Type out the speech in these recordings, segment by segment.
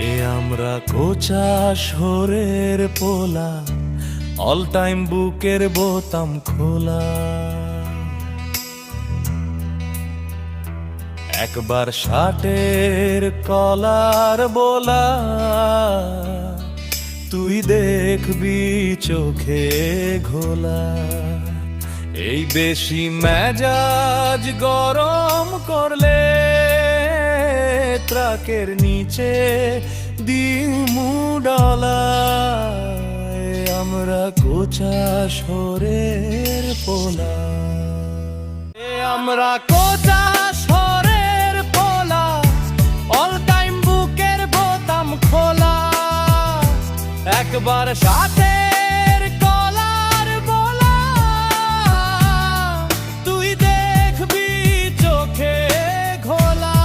এ আমরা কোচা শহরের পোলা, অল টাইম বুকের বোতাম খোলা। একবার শার্টের কলার বোলা, তুই দেখবি চোখে ঘোলা। এই বেশি মেজাজ গরম করলে ট্রাকের নিচে দিমু ডলা। আমরা কোচা শহরের পোলা, আমরা কোচা শহরের পোলা, অল টাইম বুকের বোতাম খোলা। একবার সাথের কলার বোলা, তুই দেখবি চোখে ঘোলা।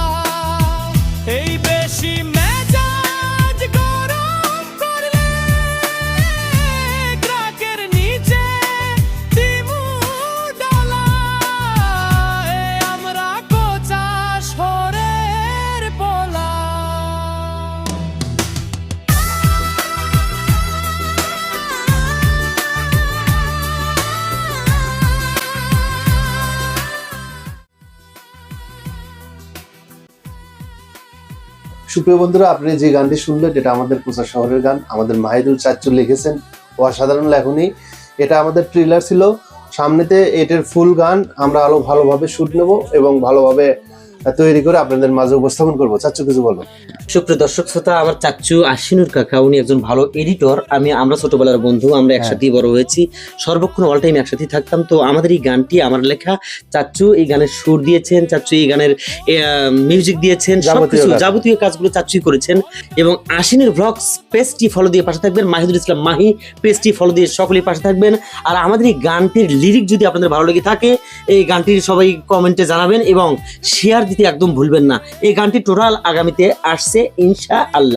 এই বেশি মেজাজ গরম করলে ট্রাকের নিচে দিমু ডলা। আমরা কোচা শহরের পোলা। সুপ্রিয় বন্ধুরা, আপনি যে গানটি শুনলেন এটা আমাদের কোচা শহরের গান, আমাদের মাহিদুল চাচ্চু লিখেছেন। অসাধারণ লেখনী। এটা আমাদের ট্রেলার ছিল। সামনেতে এটার ফুল গান আমরা আরো ভালোভাবে শুট নেব এবং ভালোভাবে তৈরি করে আপনাদের মাঝে উপস্থাপন করবো। চাচ্চু কিছু বলবো? সুপ্রিয় দর্শক শ্রোতা, আমার চাচ্চু আশিনুর কাকা, উনি একজন ভালো এডিটর। আমরা ছোটবেলার বন্ধু, আমরা একসাথেই বড় হয়েছি, সর্বক্ষণ অল টাইম একসাথেই থাকতাম। তো আমাদের এই গানটি আমার লেখা, চাচ্চু এই গানের সুর দিয়েছেন, চাচ্চু এই গানের মিউজিক দিয়েছেন, সবকিছু যাবতীয় কাজগুলো চাচ্চুই করেছেন। এবং আশিনুর ব্লগস পেজটি ফলো দিয়ে পাশে থাকবেন, মাহিদুল ইসলাম মাহি পেজটি ফলো দিয়ে সকলেই পাশে থাকবেন। আর আমাদের এই গানটির লিরিক যদি আপনাদের ভালো লেগে থাকে, এই গানটির সবাই কমেন্টে জানাবেন এবং শেয়ার দিতে একদম ভুলবেন না। এই গানটি টোটাল আগামীতে আসছে ইনশাআল্লাহ।